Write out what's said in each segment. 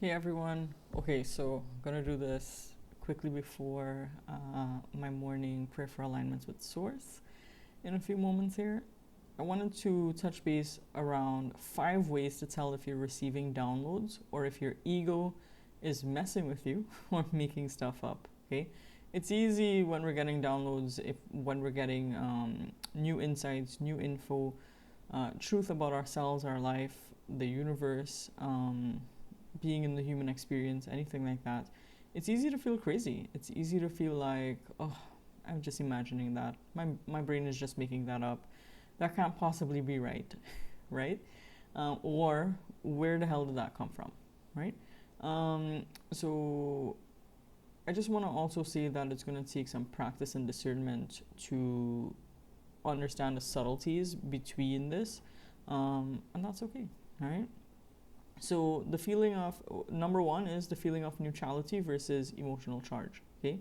Hey everyone. Okay, so I'm gonna do this quickly before my morning prayer for alignments with Source in a few moments here. I wanted to touch base around 5 ways to tell if you're receiving downloads or if your ego is messing with you or making stuff up. Okay, it's easy when we're getting downloads, when we're getting new insights, new info, truth about ourselves, our life, the universe. Being in the human experience, anything like that, it's easy to feel crazy. It's easy to feel like, oh, I'm just imagining that. My brain is just making that up. That can't possibly be right, right? Or where the hell did that come from, right? So I just want to also say that it's going to take some practice and discernment to understand the subtleties between this, and that's okay, all right? So the feeling of number one is the feeling of neutrality versus emotional charge. Okay,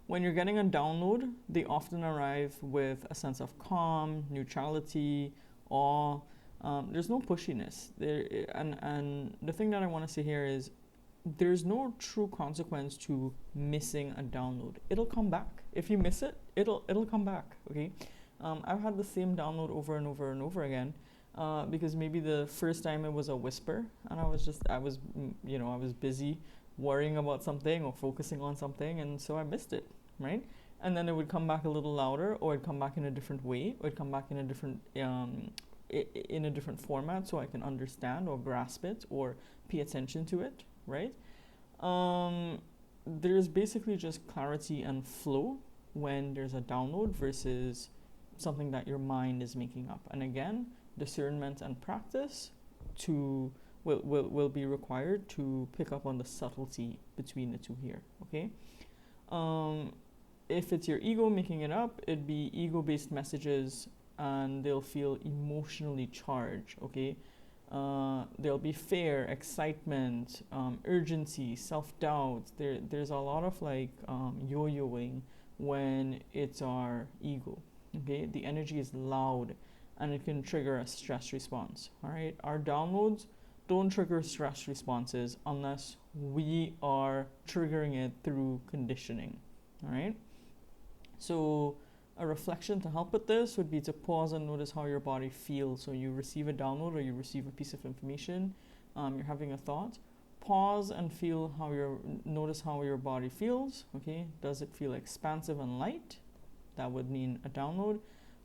when you're getting a download, they often arrive with a sense of calm, neutrality, awe. There's no pushiness there, and the thing that I want to say here is there's no true consequence to missing a download. It'll come back. If you miss it, it'll come back. Okay, I've had the same download over and over and over again, because maybe the first time it was a whisper, and I was busy worrying about something or focusing on something, and so I missed it, right? And then it would come back a little louder, or it'd come back in a different way, or it'd come back in a different in a different format, so I can understand or grasp it or pay attention to it, right? There's basically just clarity and flow when there's a download versus something that your mind is making up. And again, discernment and practice to will be required to pick up on the subtlety between the two here. Okay. If it's your ego making it up, it'd be ego-based messages, and they'll feel emotionally charged. Okay. There'll be fear, excitement, urgency, self-doubt. There's a lot of yo-yoing when it's our ego. Okay, the energy is loud, and it can trigger a stress response. All right, our downloads don't trigger stress responses unless we are triggering it through conditioning. All right, so a reflection to help with this would be to pause and notice how your body feels. So you receive a download or you receive a piece of information, you're having a thought. Pause and notice how your body feels. Okay, does it feel expansive and light? That would mean a download.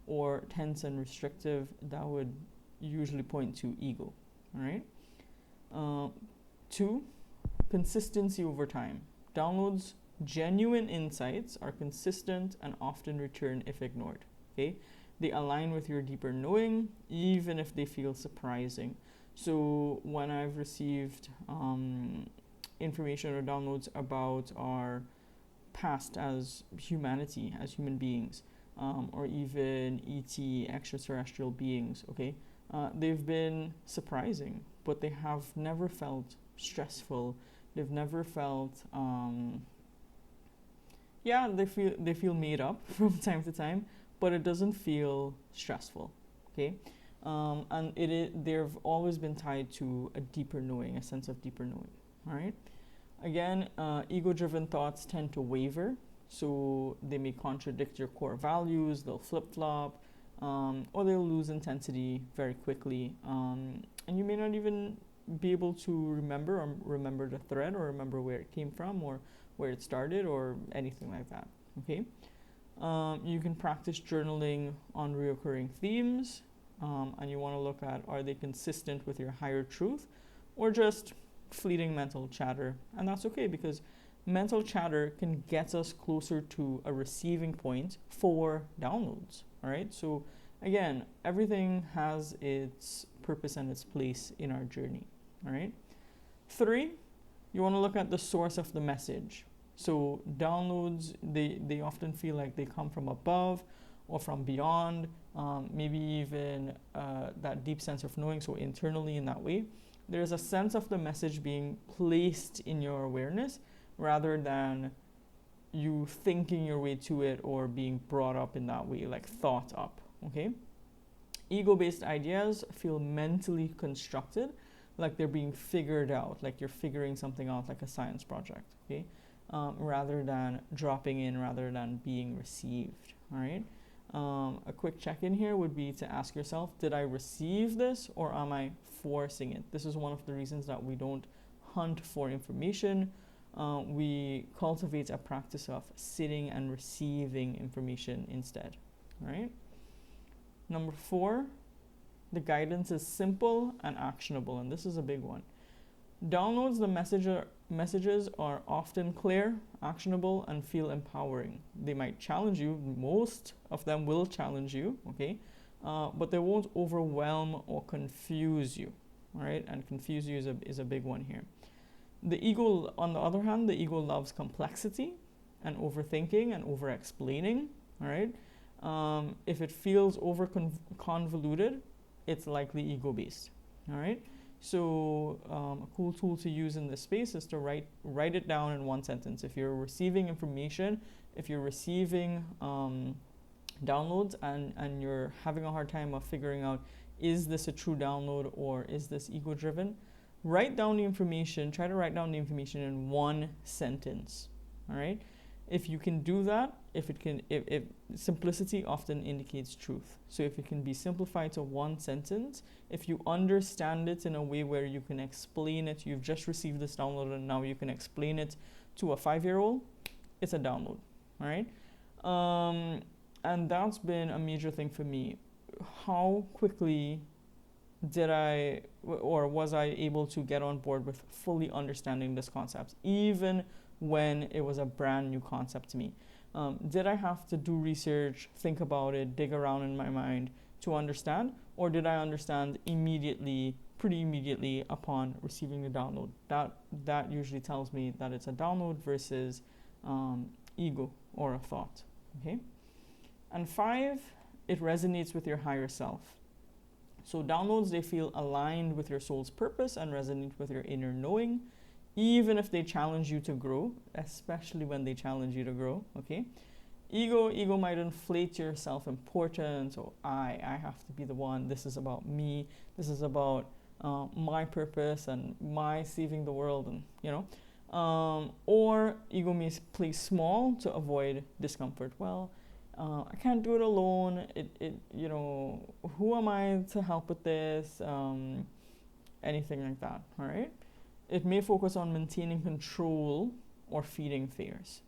Or tense and restrictive, that would usually point to ego. All right. 2, consistency over time. Downloads, genuine insights are consistent and often return if ignored. Okay, they align with your deeper knowing, even if they feel surprising. So when I've received information or downloads about our past as humanity, as human beings, or even ET, extraterrestrial beings, okay? They've been surprising, but they have never felt stressful. They've never felt, they feel made up from time to time, but it doesn't feel stressful, okay? And they've always been tied to a deeper knowing, a sense of deeper knowing, all right? Again, ego-driven thoughts tend to waver, so they may contradict your core values, they'll flip-flop, or they'll lose intensity very quickly, and you may not even be able to remember the thread, or remember where it came from, or where it started, or anything like that, okay? You can practice journaling on reoccurring themes, and you want to look at, are they consistent with your higher truth, or just fleeting mental chatter? And that's okay, because mental chatter can get us closer to a receiving point for downloads. All right, so again, everything has its purpose and its place in our journey. All right. 3, you want to look at the source of the message. So downloads, they often feel like they come from above or from beyond, maybe even that deep sense of knowing, so internally in that way. There's a sense of the message being placed in your awareness rather than you thinking your way to it or being brought up in that way, like thought up, okay? Ego-based ideas feel mentally constructed, like they're being figured out, like you're figuring something out, like a science project, okay? Rather than dropping in, rather than being received, all right? A quick check-in here would be to ask yourself, did I receive this or am I forcing it? This is one of the reasons that we don't hunt for information. We cultivate a practice of sitting and receiving information instead, right? Number 4, the guidance is simple and actionable, and this is a big one. Downloads, the messages are often clear, actionable, and feel empowering. They might challenge you. Most of them will challenge you, okay? But they won't overwhelm or confuse you, all right? And confuse you is a big one here. The ego, on the other hand, the ego loves complexity and overthinking and over-explaining, all right? If it feels convoluted, it's likely ego-based, all right? So a cool tool to use in this space is to write it down in one sentence. If you're receiving information, if you're receiving downloads and you're having a hard time of figuring out, is this a true download or is this ego-driven? Write down the information, try to write down the information in one sentence, all right? If you can do that, if simplicity often indicates truth. So if it can be simplified to one sentence, if you understand it in a way where you can explain it, you've just received this download and now you can explain it to a 5-year-old, it's a download, all right? And that's been a major thing for me. How quickly was I able to get on board with fully understanding this concept, even when it was a brand new concept to me? Did I have to do research, think about it, dig around in my mind to understand, or did I understand pretty immediately upon receiving the download? That usually tells me that it's a download versus ego or a thought, okay? And 5, it resonates with your higher self. So downloads, they feel aligned with your soul's purpose and resonate with your inner knowing, even if they challenge you to grow, especially when they challenge you to grow, okay? Ego might inflate your self-importance, or I have to be the one, this is about me, this is about my purpose and my saving the world, and or ego may play small to avoid discomfort. Well, I can't do it alone. Who am I to help with this? Anything like that, all right? It may focus on maintaining control or feeding fears,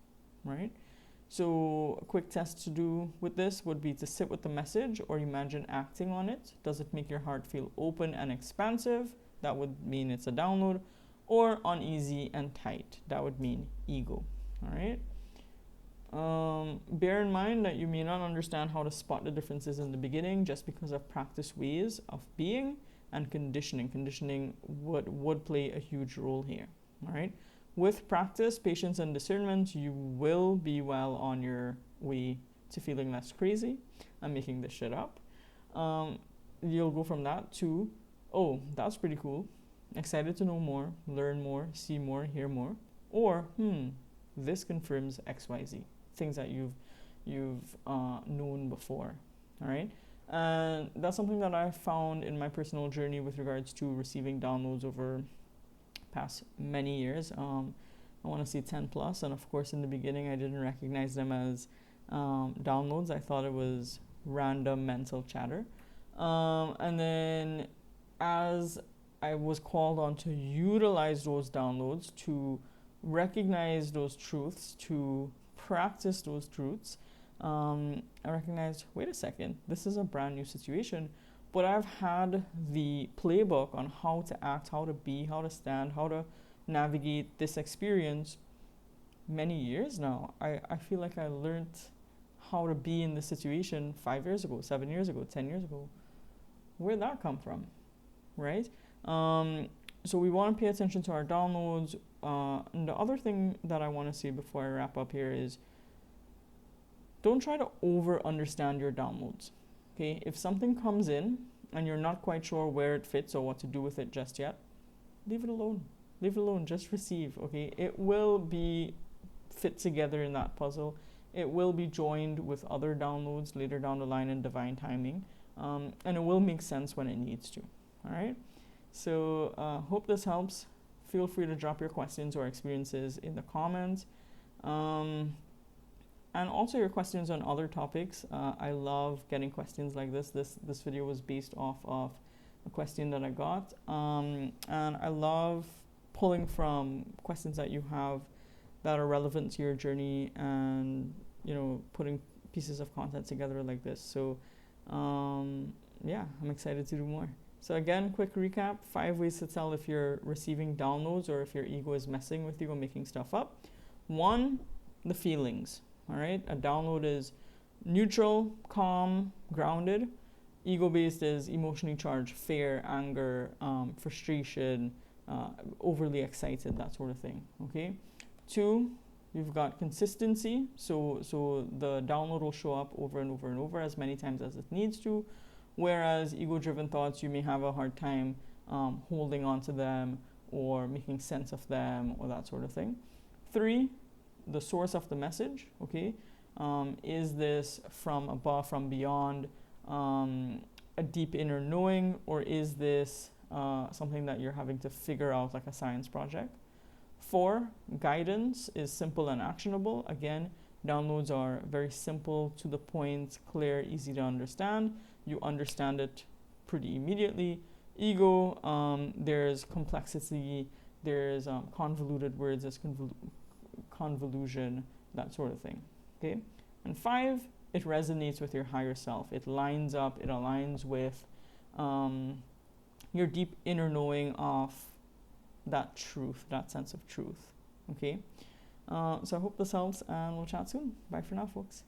right? So a quick test to do with this would be to sit with the message or imagine acting on it. Does it make your heart feel open and expansive? That would mean it's a download. Or uneasy and tight. That would mean ego, all right? Bear in mind that you may not understand how to spot the differences in the beginning just because of practice ways of being and conditioning. Conditioning would play a huge role here, all right? With practice, patience, and discernment, you will be well on your way to feeling less crazy. I'm making this shit up. You'll go from that to, oh, that's pretty cool. Excited to know more, learn more, see more, hear more. Or, this confirms XYZ. Things that you've known before, all right? And that's something that I found in my personal journey with regards to receiving downloads over past many years. I want to say 10 plus, and of course in the beginning I didn't recognize them as downloads. I thought it was random mental chatter. And then as I was called on to utilize those downloads, to recognize those truths, to practice those truths, I recognized, wait a second, this is a brand new situation, but I've had the playbook on how to act, how to be, how to stand, how to navigate this experience many years now. I feel like I learned how to be in this situation 5 years ago, 7 years ago, 10 years ago. Where'd that come from, right? So we want to pay attention to our downloads. And the other thing that I want to say before I wrap up here is don't try to over-understand your downloads, okay? If something comes in and you're not quite sure where it fits or what to do with it just yet, leave it alone. Leave it alone. Just receive, okay? It will be fit together in that puzzle. It will be joined with other downloads later down the line in divine timing. And it will make sense when it needs to, all right? So hope this helps. Feel free to drop your questions or experiences in the comments. And also your questions on other topics. I love getting questions like this. This video was based off of a question that I got. And I love pulling from questions that you have that are relevant to your journey and, putting pieces of content together like this. So yeah, I'm excited to do more. So again, quick recap, 5 ways to tell if you're receiving downloads or if your ego is messing with you and making stuff up. 1, the feelings. All right, a download is neutral, calm, grounded. Ego-based is emotionally charged, fear, anger, frustration, overly excited, that sort of thing. Okay. 2, you've got consistency. So the download will show up over and over and over as many times as it needs to. Whereas ego-driven thoughts, you may have a hard time holding on to them or making sense of them or that sort of thing. 3, the source of the message, okay? Is this from above, from beyond, a deep inner knowing, or is this something that you're having to figure out like a science project? 4, guidance is simple and actionable. Again, downloads are very simple, to the point, clear, easy to understand. You understand it pretty immediately. Ego, there's complexity, there's convoluted words, there's convolution, that sort of thing. Okay. And 5, it resonates with your higher self. It lines up, it aligns with your deep inner knowing of that truth, that sense of truth. Okay. So I hope this helps, and we'll chat soon. Bye for now, folks.